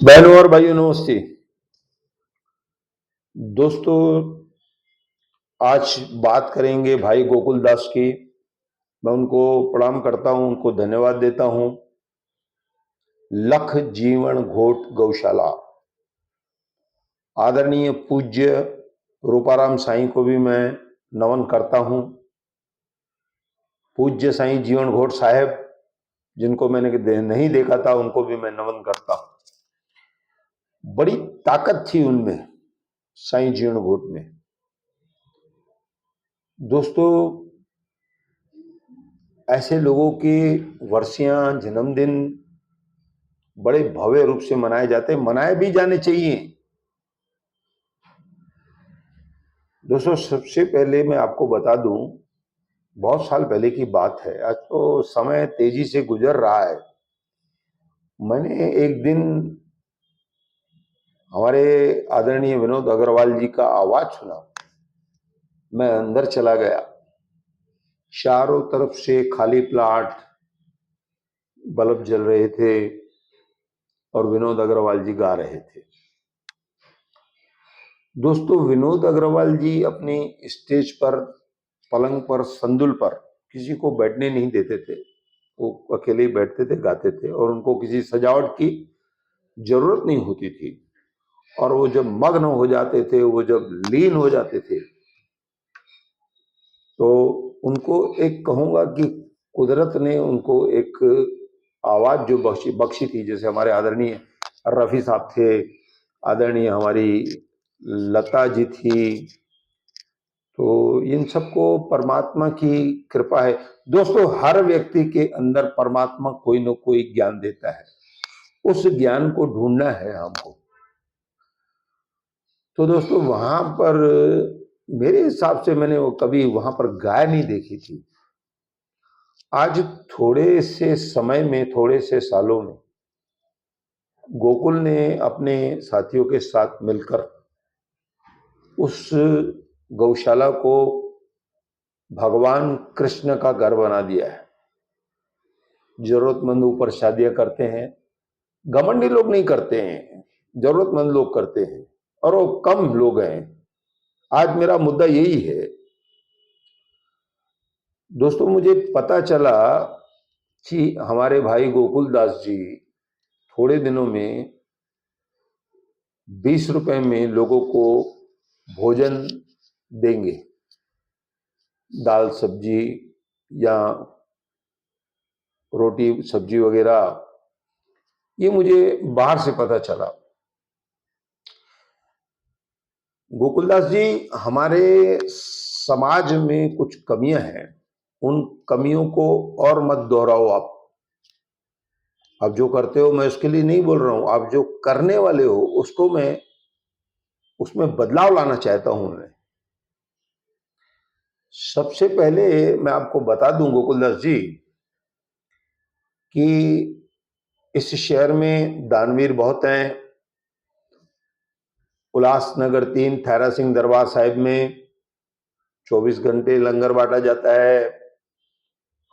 बहनों और भाइयों नमस्ते। दोस्तों, आज बात करेंगे भाई गोकुल दास की। मैं उनको प्रणाम करता हूं, उनको धन्यवाद देता हूं। लख जीवन घोट गौशाला, आदरणीय पूज्य रूपाराम साईं को भी मैं नमन करता हूं। पूज्य साईं जीवन घोट साहब, जिनको मैंने नहीं देखा था, उनको भी मैं नमन करता हूं। बड़ी ताकत थी उनमें, साईं जीवन घोट में। दोस्तों, ऐसे लोगों की वर्षियां, जन्मदिन बड़े भव्य रूप से मनाए जाते हैं, मनाए भी जाने चाहिए। दोस्तों, सबसे पहले मैं आपको बता दूं, बहुत साल पहले की बात है, आज तो समय तेजी से गुजर रहा है। मैंने एक दिन हमारे आदरणीय विनोद अग्रवाल जी का आवाज सुना। मैं अंदर चला गया, चारों तरफ से खाली प्लाट, बल्ब जल रहे थे और विनोद अग्रवाल जी गा रहे थे। दोस्तों, विनोद अग्रवाल जी अपनी स्टेज पर, पलंग पर, संदूल पर किसी को बैठने नहीं देते थे। वो अकेले ही बैठते थे, गाते थे और उनको किसी सजावट की जरूरत नहीं होती थी। और वो जब मग्न हो जाते थे, वो जब लीन हो जाते थे, तो उनको एक कहूंगा कि कुदरत ने उनको एक आवाज जो बख्शी थी। जैसे हमारे आदरणीय रफी साहब थे, आदरणीय हमारी लता जी थी, तो इन सबको परमात्मा की कृपा है। दोस्तों, हर व्यक्ति के अंदर परमात्मा कोई न कोई ज्ञान देता है, उस ज्ञान को ढूंढना है हमको। तो दोस्तों, वहां पर मेरे हिसाब से मैंने वो कभी वहां पर गाय नहीं देखी थी। आज थोड़े से समय में, थोड़े से सालों में, गोकुल ने अपने साथियों के साथ मिलकर उस गौशाला को भगवान कृष्ण का घर बना दिया है। जरूरतमंद ऊपर शादियां करते हैं, घमंडी लोग नहीं करते हैं, जरूरतमंद लोग करते हैं, और वो कम लोग हैं। आज मेरा मुद्दा यही है। दोस्तों, मुझे पता चला कि हमारे भाई गोकुल दास जी थोड़े दिनों में 20 रुपए में लोगों को भोजन देंगे, दाल सब्जी या रोटी सब्जी वगैरह। ये मुझे बाहर से पता चला। गोकुलदास जी, हमारे समाज में कुछ कमियां हैं, उन कमियों को और मत दोहराओ। आप जो करते हो, मैं उसके लिए नहीं बोल रहा हूं, आप जो करने वाले हो उसको मैं, उसमें बदलाव लाना चाहता हूं मैं। सबसे पहले मैं आपको बता दूं गोकुलदास जी कि इस शहर में दानवीर बहुत हैं। उल्लासनगर 3 थैरा सिंह दरबार साहिब में 24 घंटे लंगर बांटा जाता है।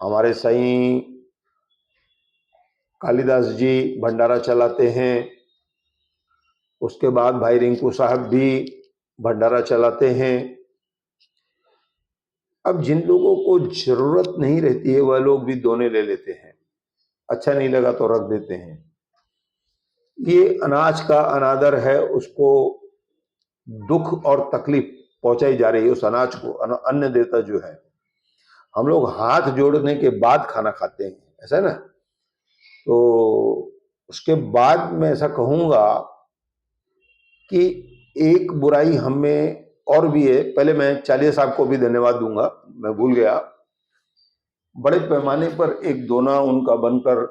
हमारे साईं कालिदास जी भंडारा चलाते हैं। उसके बाद भाई रिंकू साहब भी भंडारा चलाते हैं। अब जिन लोगों को जरूरत नहीं रहती है, वह लोग भी दोने ले लेते हैं, अच्छा नहीं लगा तो रख देते हैं। ये अनाज का अनादर है, उसको दुख और तकलीफ पहुंचाई जा रही है। उस अनाज को, अन्न देवता जो है, हम लोग हाथ जोड़ने के बाद खाना खाते हैं, ऐसा है ना। तो उसके बाद मैं ऐसा कहूंगा कि एक बुराई हमें और भी है। पहले मैं चालिया साहब को भी धन्यवाद दूंगा, मैं भूल गया। बड़े पैमाने पर एक दोना उनका बनकर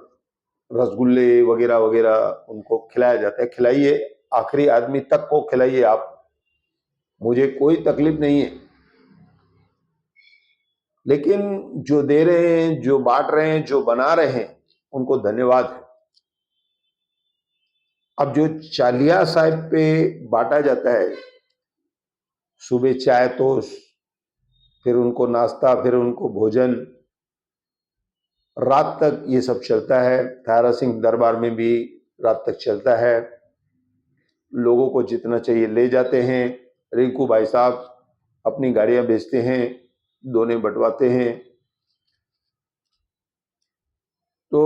रसगुल्ले वगैरह वगैरह उनको खिलाया जाता है। खिलाइए, आखिरी आदमी तक को खिलाइए आप, मुझे कोई तकलीफ नहीं है। लेकिन जो दे रहे हैं, जो बांट रहे हैं, जो बना रहे हैं, उनको धन्यवाद है। अब जो चालिया साहब पे बांटा जाता है, सुबह चाय तोश, फिर उनको नाश्ता, फिर उनको भोजन, रात तक ये सब चलता है। तारा सिंह दरबार में भी रात तक चलता है। लोगों को जितना चाहिए ले जाते हैं। रिंकू भाई साहब अपनी गाड़ियां बेचते हैं, दोने बंटवाते हैं। तो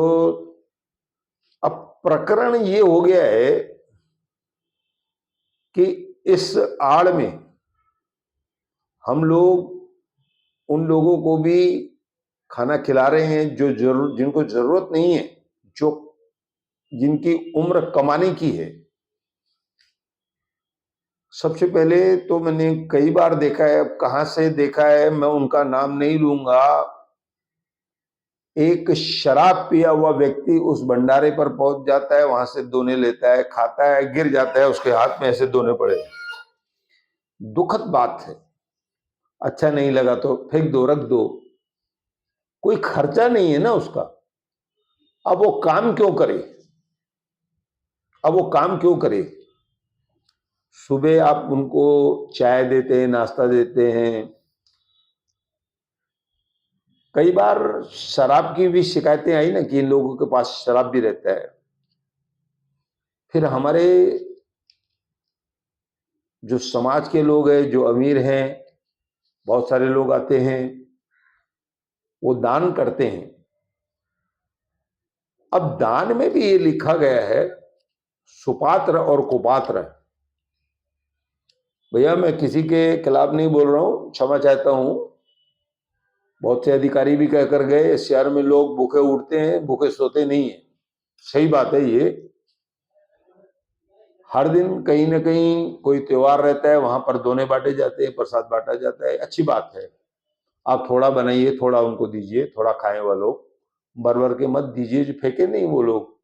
अब प्रकरण ये हो गया है कि इस आड़ में हम लोग उन लोगों को भी खाना खिला रहे हैं जिनको जरूरत नहीं है, जो जिनकी उम्र कमाने की है। सबसे पहले तो मैंने कई बार देखा है, अब कहां से देखा है मैं उनका नाम नहीं लूंगा, एक शराब पिया हुआ व्यक्ति उस भंडारे पर पहुंच जाता है, वहां से दोने लेता है, खाता है, गिर जाता है, उसके हाथ में ऐसे दोने पड़े। दुखद बात है। अच्छा नहीं लगा तो फेंक दो, रख दो, कोई खर्चा नहीं है ना उसका। अब वो काम क्यों करे? अब वो काम क्यों करे? सुबह आप उनको चाय देते हैं, नाश्ता देते हैं। कई बार शराब की भी शिकायतें आई ना कि इन लोगों के पास शराब भी रहता है। फिर हमारे जो समाज के लोग हैं, जो अमीर हैं, बहुत सारे लोग आते हैं, वो दान करते हैं। अब दान में भी ये लिखा गया है सुपात्र और कुपात्र। भैया मैं किसी के खिलाफ नहीं बोल रहा हूं, क्षमा चाहता हूं। बहुत से अधिकारी भी कहकर गए इस शहर में लोग भूखे उठते हैं, भूखे सोते नहीं है। सही बात है। ये हर दिन कहीं ना कहीं कोई त्योहार रहता है, वहां पर दोने बांटे जाते हैं, प्रसाद बांटा जाता है, अच्छी बात है। आप थोड़ा बनाइए, थोड़ा उनको दीजिए, थोड़ा खाएं वो लोग, भर के मत दीजिए, जो फेंके नहीं वो लोग।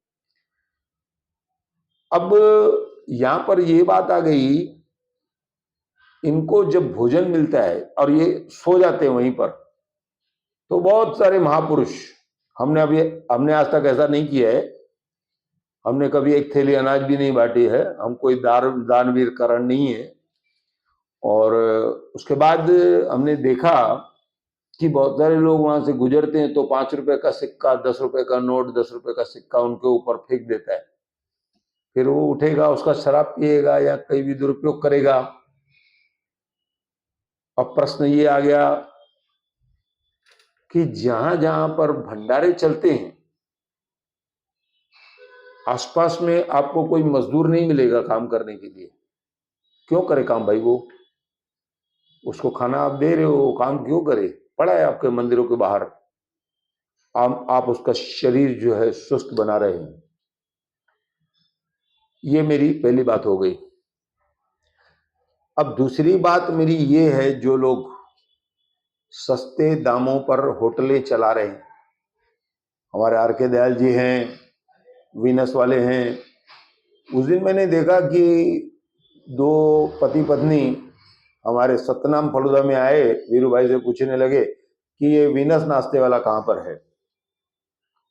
अब यहां पर ये बात आ गई, इनको जब भोजन मिलता है और ये सो जाते हैं वहीं पर, तो बहुत सारे महापुरुष, हमने आज तक ऐसा नहीं किया है, हमने कभी एक थैली अनाज भी नहीं बांटी है, हम कोई दानवीर करण नहीं है। और उसके बाद हमने देखा कि बहुत सारे लोग वहां से गुजरते हैं तो 5 रुपए का सिक्का, 10 रुपए का नोट, 10 रुपए का सिक्का उनके ऊपर फेंक देता है। फिर वो उठेगा, उसका शराब पिएगा या कहीं भी दुरुपयोग करेगा। अब प्रश्न ये आ गया कि जहां जहां पर भंडारे चलते हैं, आसपास में आपको कोई मजदूर नहीं मिलेगा काम करने के लिए। क्यों करे काम भाई? वो उसको खाना आप दे रहे हो, वो काम क्यों करे? पड़ा है आपके मंदिरों के बाहर, आप उसका शरीर जो है सुस्त बना रहे हैं। ये मेरी पहली बात हो गई। अब दूसरी बात मेरी ये है, जो लोग सस्ते दामों पर होटलें चला रहे हैं, हमारे आर के दयाल जी हैं, वीनस वाले हैं। उस दिन मैंने देखा कि दो पति पत्नी हमारे सतनाम फलूदा में आए, वीरू भाई से पूछने लगे कि ये वीनस नाश्ते वाला कहाँ पर है।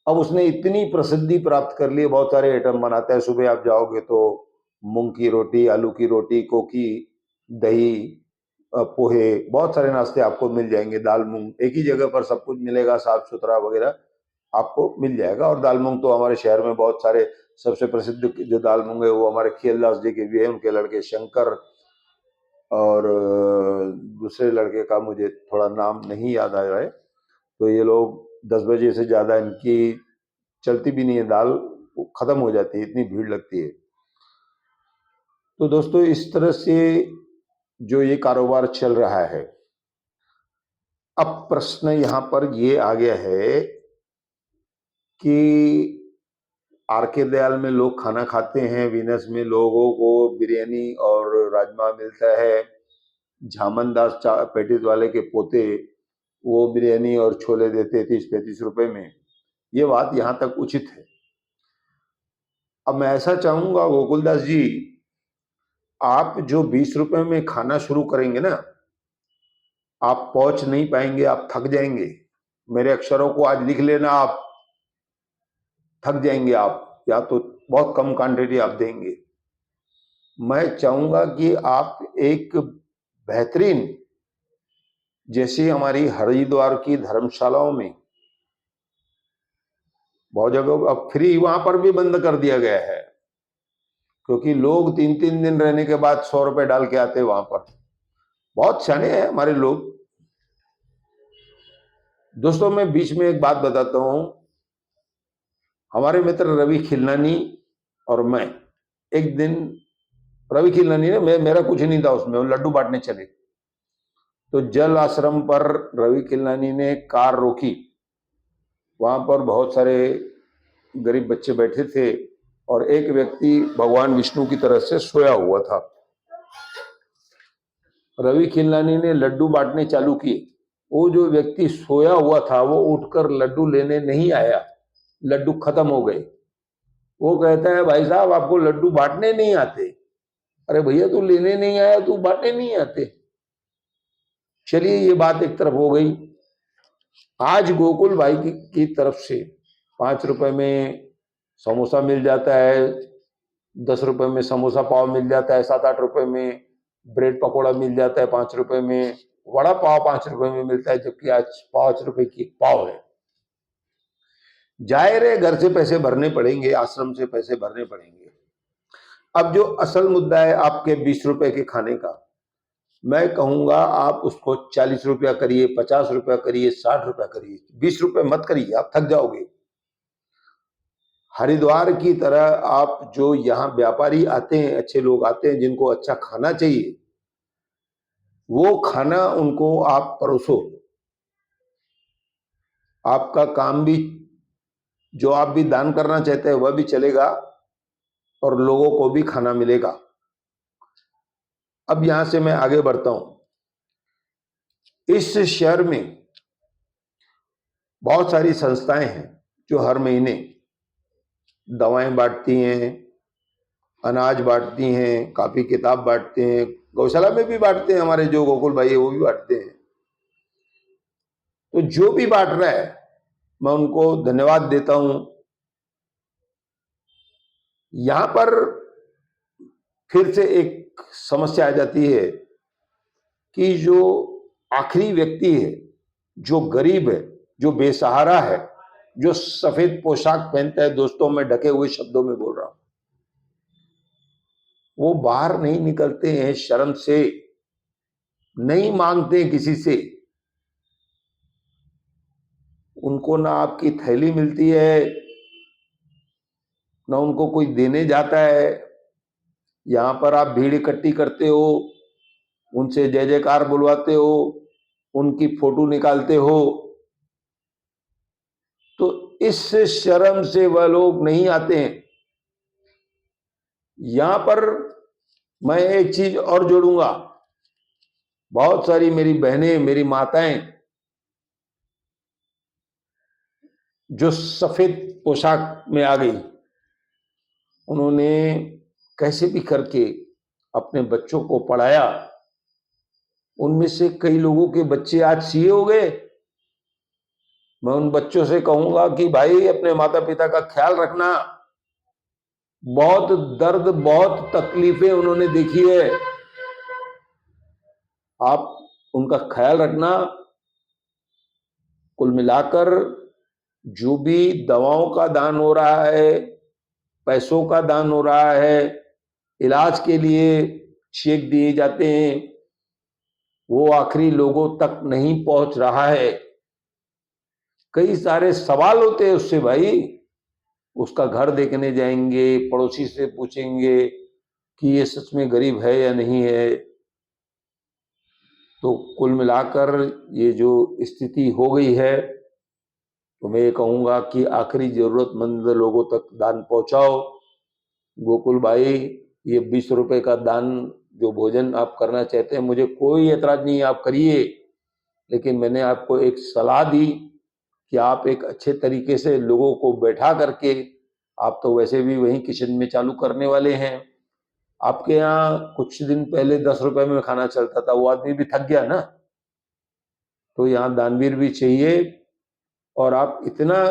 अब उसने इतनी प्रसिद्धि प्राप्त कर ली, बहुत सारे आइटम बनाता है। सुबह आप जाओगे तो मूंग की रोटी, आलू की रोटी, कोकी, दही, पोहे, बहुत सारे नाश्ते आपको मिल जाएंगे। दाल मूंग, एक ही जगह पर सब कुछ मिलेगा, साफ सुथरा वगैरह आपको मिल जाएगा। और दाल मूंग तो हमारे शहर में बहुत सारे, सबसे प्रसिद्ध जो दाल मूंग है वो हमारे खियलदास जी के भी है, उनके लड़के शंकर और दूसरे लड़के का मुझे थोड़ा नाम नहीं याद आ रहा है। तो ये लोग 10 बजे से ज्यादा इनकी चलती भी नहीं है, दाल खत्म हो जाती है, इतनी भीड़ लगती है। तो दोस्तों इस तरह से जो ये कारोबार चल रहा है। अब प्रश्न यहां पर ये आ गया है कि आर के दयाल में लोग खाना खाते हैं, वीनस में लोगों को बिरयानी और राजमा मिलता है, झामन दास पेटिस वाले के पोते वो बिरयानी और छोले देते 30-35 रुपए में। ये बात यहां तक उचित है। अब मैं ऐसा चाहूंगा गोकुलदास जी, आप जो 20 रुपए में खाना शुरू करेंगे ना, आप पहुंच नहीं पाएंगे, आप थक जाएंगे। मेरे अक्षरों को आज लिख लेना, आप थक जाएंगे आप, या तो बहुत कम क्वांटिटी आप देंगे। मैं चाहूंगा कि आप एक बेहतरीन, जैसे हमारी हरिद्वार की धर्मशालाओं में बहुत जगह अब फ्री, वहां पर भी बंद कर दिया गया है, क्योंकि लोग 3-3 दिन रहने के बाद 100 रुपए डाल के आते वहां पर। बहुत शाने हैं हमारे लोग। दोस्तों, मैं बीच में एक बात बताता हूं। हमारे मित्र रवि खिलनानी और मैं एक दिन, रवि खिलनानी ने, मेरा कुछ नहीं था उसमें, वो लड्डू बांटने चले। तो जल आश्रम पर रवि खिलनानी ने कार रोकी। वहां पर बहुत सारे गरीब बच्चे बैठे थे और एक व्यक्ति भगवान विष्णु की तरह से सोया हुआ था। रवि खिलनानी ने लड्डू बांटने चालू किए। वो जो व्यक्ति सोया हुआ था वो उठकर लड्डू लेने नहीं आया, लड्डू खत्म हो गए। वो कहता है, भाई साहब आपको लड्डू बांटने नहीं आते? अरे भैया तू लेने नहीं आया, तू बांटने नहीं आते। चलिए ये बात एक तरफ हो गई। आज गोकुल भाई की तरफ से 5 रुपए में समोसा मिल जाता है, 10 रुपए में समोसा पाव मिल जाता है, 7-8 रुपए में ब्रेड पकौड़ा मिल जाता है, 5 रुपए में वड़ा पाव 5 रुपए में मिलता है, जबकि आज 5 रुपए की पाव है। जाहिर है घर से पैसे भरने पड़ेंगे, आश्रम से पैसे भरने पड़ेंगे। अब जो असल मुद्दा है आपके 20 रुपए के खाने का, मैं कहूंगा आप उसको 40 रुपया करिए, 50 रुपया करिए, 60 रुपया करिए, 20 रुपए मत करिए, आप थक जाओगे। हरिद्वार की तरह आप जो यहाँ व्यापारी आते हैं, अच्छे लोग आते हैं जिनको अच्छा खाना चाहिए, वो खाना उनको आप परोसो। आपका काम भी, जो आप भी दान करना चाहते हैं वह भी चलेगा और लोगों को भी खाना मिलेगा। अब यहां से मैं आगे बढ़ता हूं। इस शहर में बहुत सारी संस्थाएं हैं जो हर महीने दवाएं बांटती हैं, अनाज बांटती हैं, कापी किताब बांटते हैं, गौशाला में भी बांटते हैं, हमारे जो गोकुल भाई है वो भी बांटते हैं। तो जो भी बांट रहा है मैं उनको धन्यवाद देता हूं। यहां पर फिर से एक समस्या आ जाती है कि जो आखिरी व्यक्ति है, जो गरीब है, जो बेसहारा है, जो सफेद पोशाक पहनता है, दोस्तों मैं ढके हुए शब्दों में बोल रहा हूं, वो बाहर नहीं निकलते हैं, शर्म से नहीं मांगते किसी से। उनको ना आपकी थैली मिलती है, ना उनको कोई देने जाता है। यहां पर आप भीड़ इकट्ठी करते हो, उनसे जय जयकार बुलवाते हो, उनकी फोटो निकालते हो, तो इस शर्म से वह लोग नहीं आते हैं। यहां पर मैं एक चीज और जोड़ूंगा। बहुत सारी मेरी बहनें, मेरी माताएं जो सफेद पोशाक में आ गई, उन्होंने कैसे भी करके अपने बच्चों को पढ़ाया। उनमें से कई लोगों के बच्चे आज सीए हो गए। मैं उन बच्चों से कहूंगा कि भाई अपने माता पिता का ख्याल रखना। बहुत दर्द, बहुत तकलीफें उन्होंने देखी है, आप उनका ख्याल रखना। कुल मिलाकर जो भी दवाओं का दान हो रहा है, पैसों का दान हो रहा है, इलाज के लिए चेक दिए जाते हैं, वो आखिरी लोगों तक नहीं पहुंच रहा है। कई सारे सवाल होते हैं उससे भाई। उसका घर देखने जाएंगे, पड़ोसी से पूछेंगे कि ये सच में गरीब है या नहीं है। तो कुल मिलाकर ये जो स्थिति हो गई है, तो मैं ये कहूंगा कि आखिरी जरूरतमंद लोगों तक दान पहुंचाओ। गोकुल भाई, ये 20 रुपए का दान, जो भोजन आप करना चाहते हैं, मुझे कोई एतराज नहीं है, आप करिए। लेकिन मैंने आपको एक सलाह दी कि आप एक अच्छे तरीके से लोगों को बैठा करके, आप तो वैसे भी वहीं किचन में चालू करने वाले हैं। आपके यहाँ कुछ दिन पहले 10 रुपए में खाना चलता था, वो आदमी भी थक गया ना। तो यहाँ दानवीर भी चाहिए। और आप इतना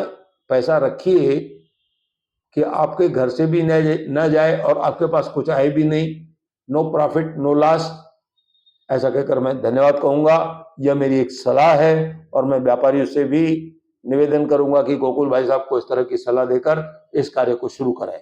पैसा रखिए कि आपके घर से भी न जाए और आपके पास कुछ आए भी नहीं। नो प्रॉफिट नो लॉस, ऐसा कहकर मैं धन्यवाद कहूंगा। यह मेरी एक सलाह है और मैं व्यापारियों से भी निवेदन करूंगा कि गोकुल भाई साहब को इस तरह की सलाह देकर इस कार्य को शुरू कराएं।